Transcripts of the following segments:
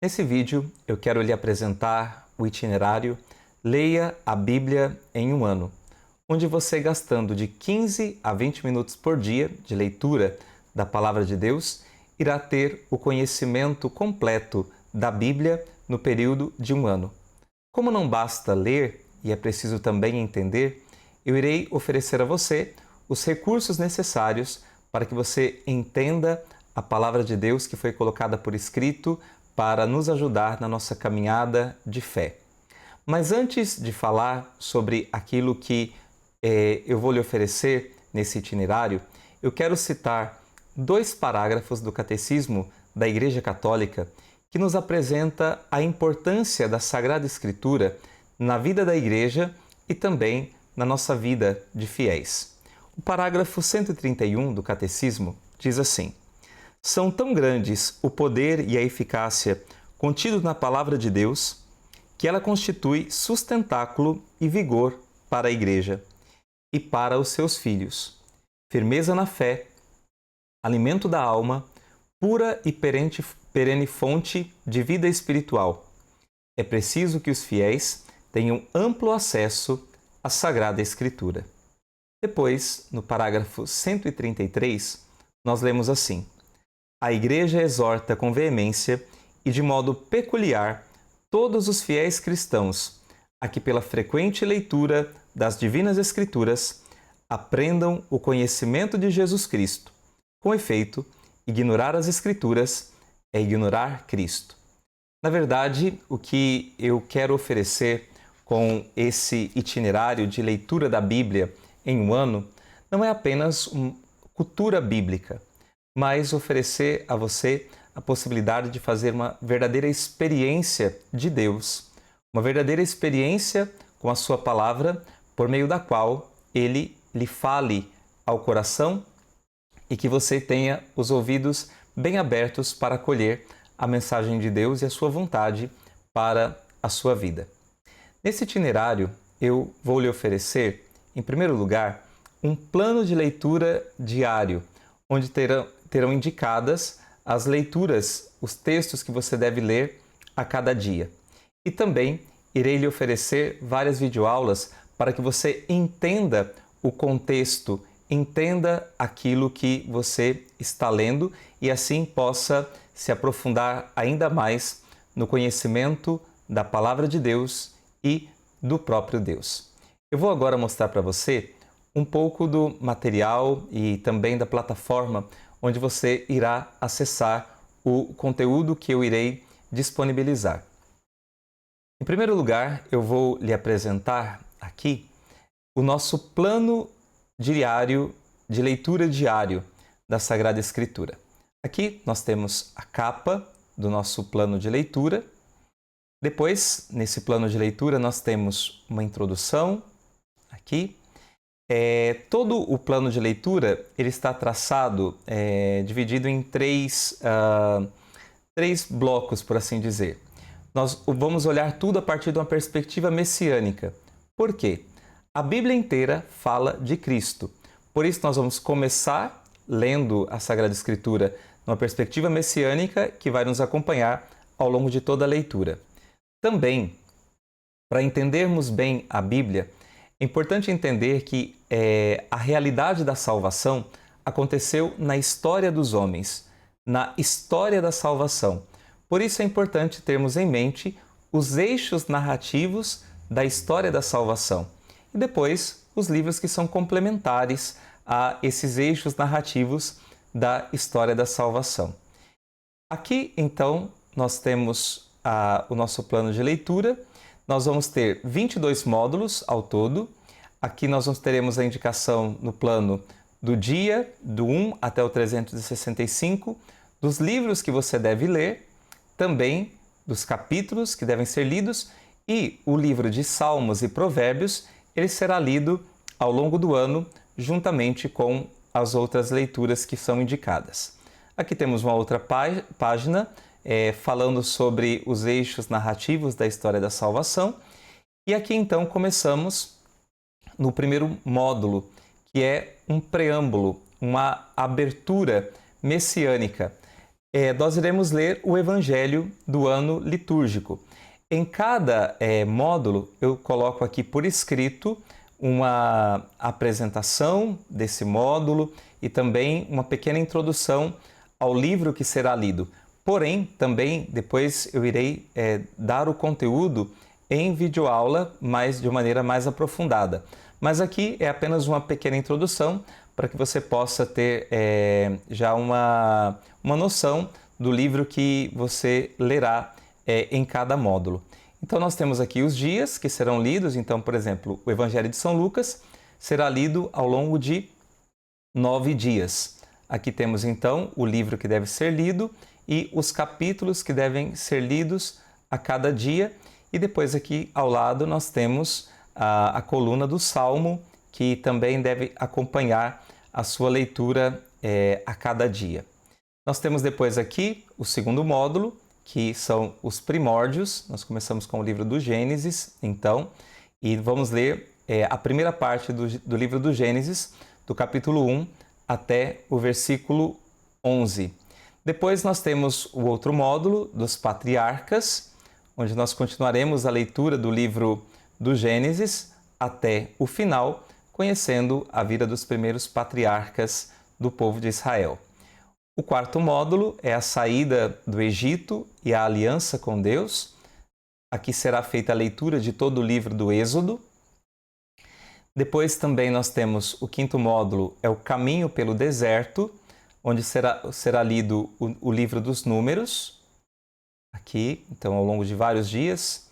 Nesse vídeo, eu quero lhe apresentar o itinerário Leia a Bíblia em um ano, onde você, gastando de 15 a 20 minutos por dia de leitura da Palavra de Deus, irá ter o conhecimento completo da Bíblia no período de um ano. Como não basta ler e é preciso também entender, eu irei oferecer a você os recursos necessários para que você entenda a Palavra de Deus que foi colocada por escrito para nos ajudar na nossa caminhada de fé. Mas antes de falar sobre aquilo que eu vou lhe oferecer nesse itinerário, eu quero citar dois parágrafos do Catecismo da Igreja Católica que nos apresenta a importância da Sagrada Escritura na vida da Igreja e também na nossa vida de fiéis. O parágrafo 131 do Catecismo diz assim: são tão grandes o poder e a eficácia contidos na Palavra de Deus que ela constitui sustentáculo e vigor para a Igreja e para os seus filhos, firmeza na fé, alimento da alma, pura e perene fonte de vida espiritual. É preciso que os fiéis tenham amplo acesso à Sagrada Escritura. Depois, no parágrafo 133, nós lemos assim: a Igreja exorta com veemência e de modo peculiar todos os fiéis cristãos a que, pela frequente leitura das Divinas Escrituras, aprendam o conhecimento de Jesus Cristo. Com efeito, ignorar as Escrituras é ignorar Cristo. Na verdade, o que eu quero oferecer com esse itinerário de leitura da Bíblia em um ano não é apenas uma cultura bíblica, mas oferecer a você a possibilidade de fazer uma verdadeira experiência de Deus, uma verdadeira experiência com a sua palavra, por meio da qual Ele lhe fale ao coração e que você tenha os ouvidos bem abertos para acolher a mensagem de Deus e a sua vontade para a sua vida. Nesse itinerário, eu vou lhe oferecer, em primeiro lugar, um plano de leitura diário, onde terão indicadas as leituras, os textos que você deve ler a cada dia. E também irei lhe oferecer várias videoaulas para que você entenda o contexto, entenda aquilo que você está lendo e assim possa se aprofundar ainda mais no conhecimento da Palavra de Deus e do próprio Deus. Eu vou agora mostrar para você um pouco do material e também da plataforma onde você irá acessar o conteúdo que eu irei disponibilizar. Em primeiro lugar, eu vou lhe apresentar aqui o nosso plano diário de leitura diário da Sagrada Escritura. Aqui nós temos a capa do nosso plano de leitura. Depois, nesse plano de leitura, nós temos uma introdução aqui. Todo o plano de leitura ele está traçado, dividido em três blocos, por assim dizer. Nós vamos olhar tudo a partir de uma perspectiva messiânica. Por quê? A Bíblia inteira fala de Cristo. Por isso, nós vamos começar lendo a Sagrada Escritura numa perspectiva messiânica que vai nos acompanhar ao longo de toda a leitura. Também, para entendermos bem a Bíblia, é importante entender que a realidade da salvação aconteceu na história dos homens, na história da salvação. Por isso é importante termos em mente os eixos narrativos da história da salvação e depois os livros que são complementares a esses eixos narrativos da história da salvação. Aqui, então, nós temos o nosso plano de leitura. Nós vamos ter 22 módulos ao todo. Aqui nós teremos a indicação no plano do dia, do 1 até o 365, dos livros que você deve ler, também dos capítulos que devem ser lidos, e o livro de Salmos e Provérbios, ele será lido ao longo do ano, juntamente com as outras leituras que são indicadas. Aqui temos uma outra página falando sobre os eixos narrativos da história da salvação. E aqui então começamos no primeiro módulo, que é um preâmbulo, uma abertura messiânica. Nós iremos ler o Evangelho do ano litúrgico. Em cada módulo, eu coloco aqui por escrito uma apresentação desse módulo e também uma pequena introdução ao livro que será lido. Porém, também depois eu irei dar o conteúdo em videoaula, mas de maneira mais aprofundada. Mas aqui é apenas uma pequena introdução para que você possa ter já uma noção do livro que você lerá em cada módulo. Então nós temos aqui os dias que serão lidos. Então, por exemplo, o Evangelho de São Lucas será lido ao longo de 9 dias. Aqui temos então o livro que deve ser lido e os capítulos que devem ser lidos a cada dia. E depois aqui ao lado nós temos a coluna do Salmo, que também deve acompanhar a sua leitura a cada dia. Nós temos depois aqui o segundo módulo, que são os primórdios. Nós começamos com o livro do Gênesis, então, e vamos ler a primeira parte do livro do Gênesis, do capítulo 1 até o versículo 11. Depois nós temos o outro módulo dos patriarcas, onde nós continuaremos a leitura do livro do Gênesis até o final, conhecendo a vida dos primeiros patriarcas do povo de Israel. O quarto módulo é a saída do Egito e a aliança com Deus. Aqui será feita a leitura de todo o livro do Êxodo. Depois também nós temos o quinto módulo, é o caminho pelo deserto, onde será lido o livro dos Números. Aqui, então, ao longo de vários dias.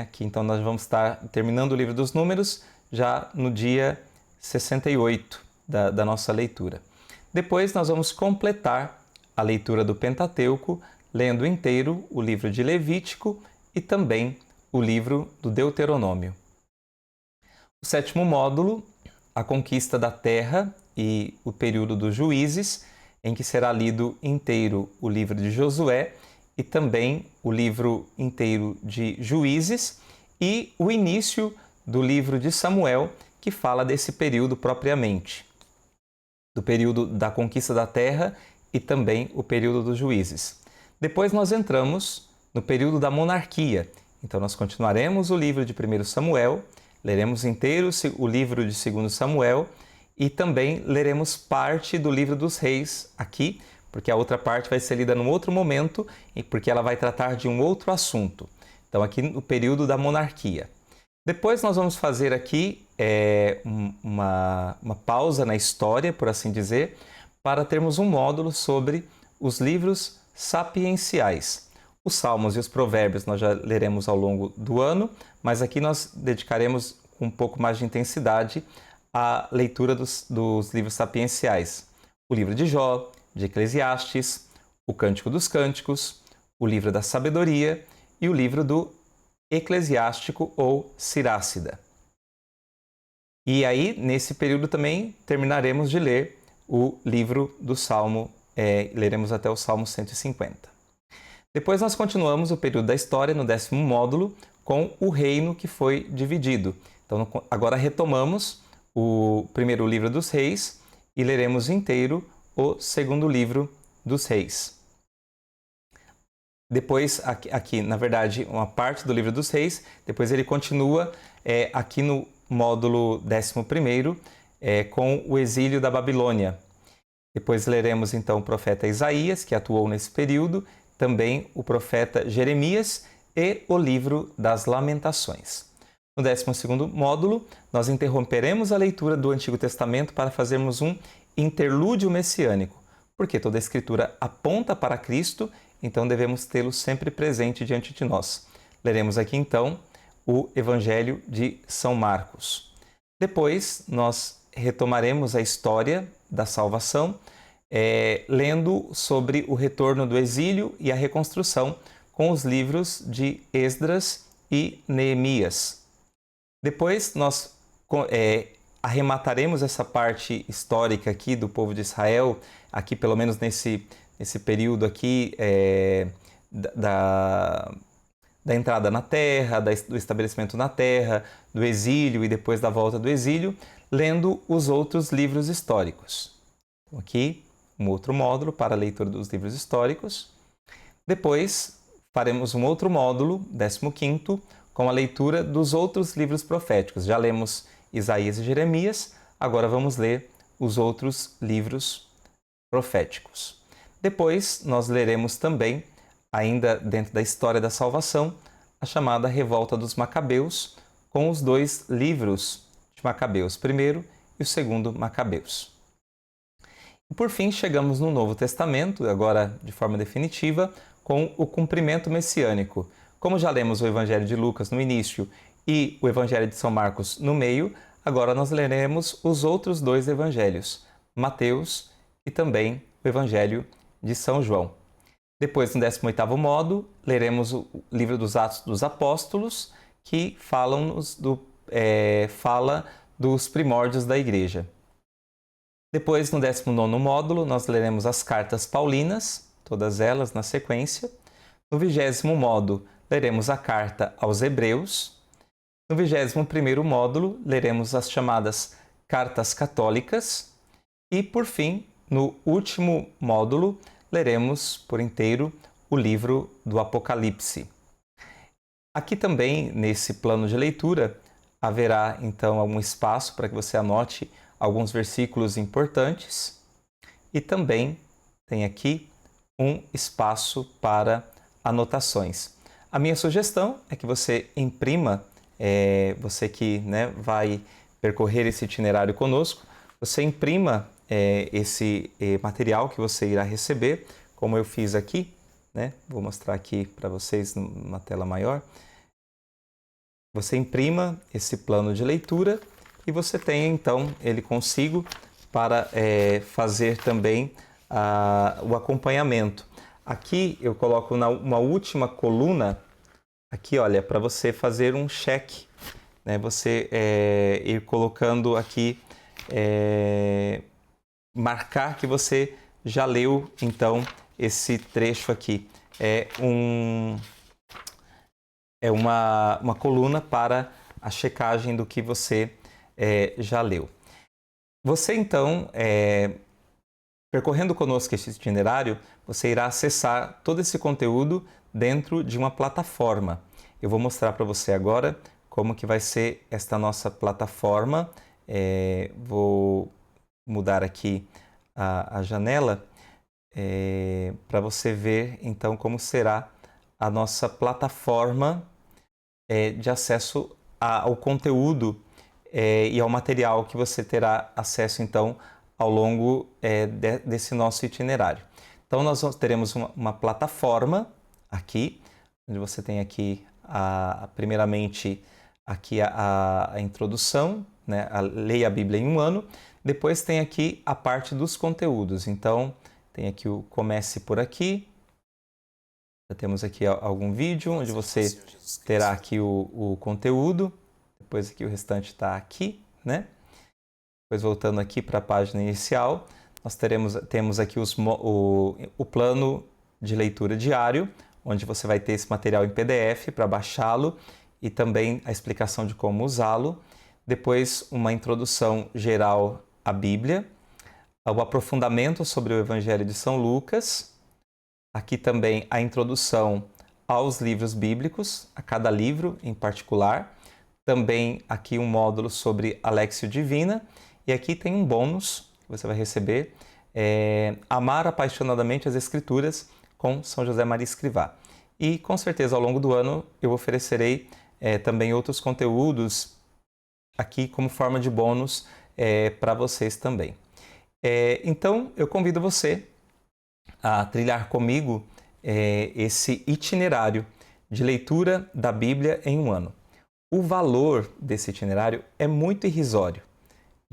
Aqui, então, nós vamos estar terminando o livro dos Números já no dia 68 da nossa leitura. Depois nós vamos completar a leitura do Pentateuco, lendo inteiro o livro de Levítico e também o livro do Deuteronômio. O sétimo módulo, a conquista da terra e o período dos juízes, em que será lido inteiro o livro de Josué e também o livro inteiro de Juízes e o início do livro de Samuel, que fala desse período propriamente, do período da conquista da terra e também o período dos juízes. Depois nós entramos no período da monarquia. Então nós continuaremos o livro de 1 Samuel, leremos inteiro o livro de 2 Samuel e também leremos parte do livro dos reis aqui, porque a outra parte vai ser lida num outro momento e porque ela vai tratar de um outro assunto. Então aqui no período da monarquia. Depois nós vamos fazer aqui uma pausa na história, por assim dizer, para termos um módulo sobre os livros sapienciais. Os Salmos e os Provérbios nós já leremos ao longo do ano, mas aqui nós dedicaremos com um pouco mais de intensidade à leitura dos livros sapienciais. O livro de Jó, de Eclesiastes, o Cântico dos Cânticos, o livro da Sabedoria e o livro do Eclesiástico ou Sirácida. E aí, nesse período também, terminaremos de ler o livro do Salmo, leremos até o Salmo 150. Depois nós continuamos o período da história, no 10º módulo, com o reino que foi dividido. Então, agora retomamos o primeiro livro dos reis e leremos inteiro o segundo livro dos reis. Depois, aqui, na verdade, uma parte do livro dos reis, depois ele continua aqui no módulo 11º, com o exílio da Babilônia. Depois leremos então o profeta Isaías, que atuou nesse período, também o profeta Jeremias e o livro das Lamentações. No 12º módulo, nós interromperemos a leitura do Antigo Testamento para fazermos um interlúdio messiânico, porque toda a Escritura aponta para Cristo, então devemos tê-lo sempre presente diante de nós. Leremos aqui então o Evangelho de São Marcos. Depois nós retomaremos a história da salvação, lendo sobre o retorno do exílio e a reconstrução com os livros de Esdras e Neemias. Depois nós arremataremos essa parte histórica aqui do povo de Israel, aqui pelo menos nesse período aqui da entrada na terra, do estabelecimento na terra, do exílio e depois da volta do exílio, lendo os outros livros históricos. Aqui um outro módulo para a leitura dos livros históricos. Depois, faremos um outro módulo, 15º, com a leitura dos outros livros proféticos. Já lemos Isaías e Jeremias, agora vamos ler os outros livros proféticos. Depois, nós leremos também, ainda dentro da história da salvação, a chamada Revolta dos Macabeus, com os 2 livros de Macabeus, o primeiro e o segundo Macabeus. E por fim, chegamos no Novo Testamento, agora de forma definitiva, com o cumprimento messiânico. Como já lemos o Evangelho de Lucas no início e o Evangelho de São Marcos no meio, agora nós leremos os outros 2 evangelhos, Mateus e também o Evangelho de São João. Depois, no 18º módulo, leremos o livro dos Atos dos Apóstolos, que fala dos primórdios da Igreja. Depois, no 19º módulo, nós leremos as cartas paulinas, todas elas na sequência. No 20º módulo, leremos a carta aos Hebreus. No 21º módulo, leremos as chamadas cartas católicas. E, por fim, no último módulo, leremos por inteiro o livro do Apocalipse. Aqui também, nesse plano de leitura, haverá então algum espaço para que você anote alguns versículos importantes e também tem aqui um espaço para anotações. A minha sugestão é que você imprima, você que vai percorrer esse itinerário conosco, você imprima esse material que você irá receber, como eu fiz aqui, vou mostrar aqui para vocês numa tela maior. Você imprima esse plano de leitura e você tem então ele consigo para fazer também o acompanhamento. Aqui eu coloco uma última coluna, aqui olha, para você fazer um cheque, você ir colocando aqui, marcar que você já leu então esse trecho aqui. É uma coluna para a checagem do que você já leu. Você então, percorrendo conosco esse itinerário, você irá acessar todo esse conteúdo dentro de uma plataforma. Eu vou mostrar para você agora como que vai ser esta nossa plataforma. Vou mudar aqui a janela para você ver então como será a nossa plataforma de acesso ao conteúdo e ao material que você terá acesso então ao longo desse nosso itinerário. Então nós teremos uma plataforma aqui, onde você tem aqui primeiramente aqui a introdução, Leia a Bíblia em um ano. Depois tem aqui a parte dos conteúdos. Então tem aqui o Comece por aqui. Já temos aqui algum vídeo onde você terá aqui o conteúdo. Depois aqui o restante está aqui, Depois voltando aqui para a página inicial, nós temos aqui o plano de leitura diário, onde você vai ter esse material em PDF para baixá-lo e também a explicação de como usá-lo. Depois uma introdução geral à Bíblia, o aprofundamento sobre o Evangelho de São Lucas. Aqui também a introdução aos livros bíblicos, a cada livro em particular. Também aqui um módulo sobre a Léxio Divina. E aqui tem um bônus que você vai receber, Amar apaixonadamente as Escrituras, com São José Maria Escrivá. E com certeza ao longo do ano eu oferecerei também outros conteúdos aqui como forma de bônus para vocês também. Então eu convido você a trilhar comigo esse itinerário de leitura da Bíblia em um ano. O valor desse itinerário é muito irrisório.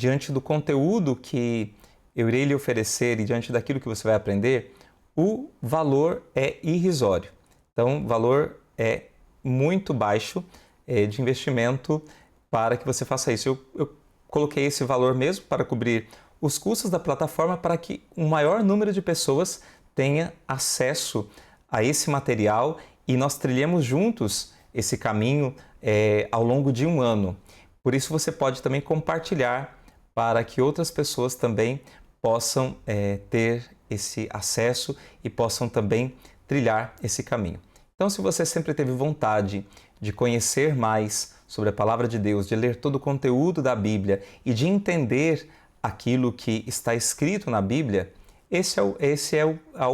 Diante do conteúdo que eu irei lhe oferecer e diante daquilo que você vai aprender, o valor é irrisório. Então, o valor é muito baixo de investimento para que você faça isso. Eu coloquei esse valor mesmo para cobrir os custos da plataforma para que um maior número de pessoas tenha acesso a esse material e nós trilhemos juntos esse caminho ao longo de um ano. Por isso você pode também compartilhar para que outras pessoas também possam ter esse acesso e possam também trilhar esse caminho. Então, se você sempre teve vontade de conhecer mais sobre a Palavra de Deus, de ler todo o conteúdo da Bíblia e de entender aquilo que está escrito na Bíblia, esta é a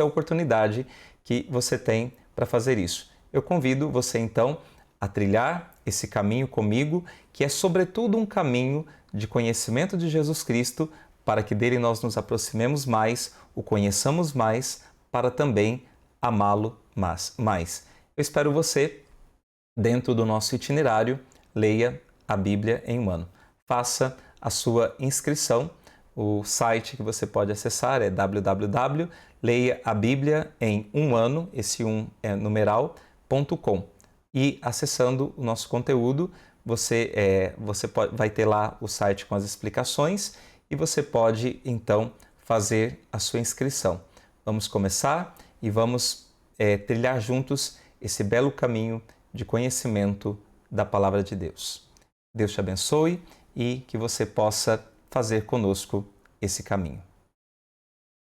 oportunidade que você tem para fazer isso. Eu convido você, então, a trilhar esse caminho comigo, que é sobretudo um caminho de conhecimento de Jesus Cristo, para que dele nós nos aproximemos mais, o conheçamos mais, para também amá-lo mais. Eu espero você dentro do nosso itinerário Leia a Bíblia em um Ano. Faça a sua inscrição. O site que você pode acessar é www.leiaabibliaemuano, esse 1 é numeral.com. E acessando o nosso conteúdo, você vai ter lá o site com as explicações e você pode, então, fazer a sua inscrição. Vamos começar e vamos trilhar juntos esse belo caminho de conhecimento da Palavra de Deus. Deus te abençoe e que você possa fazer conosco esse caminho.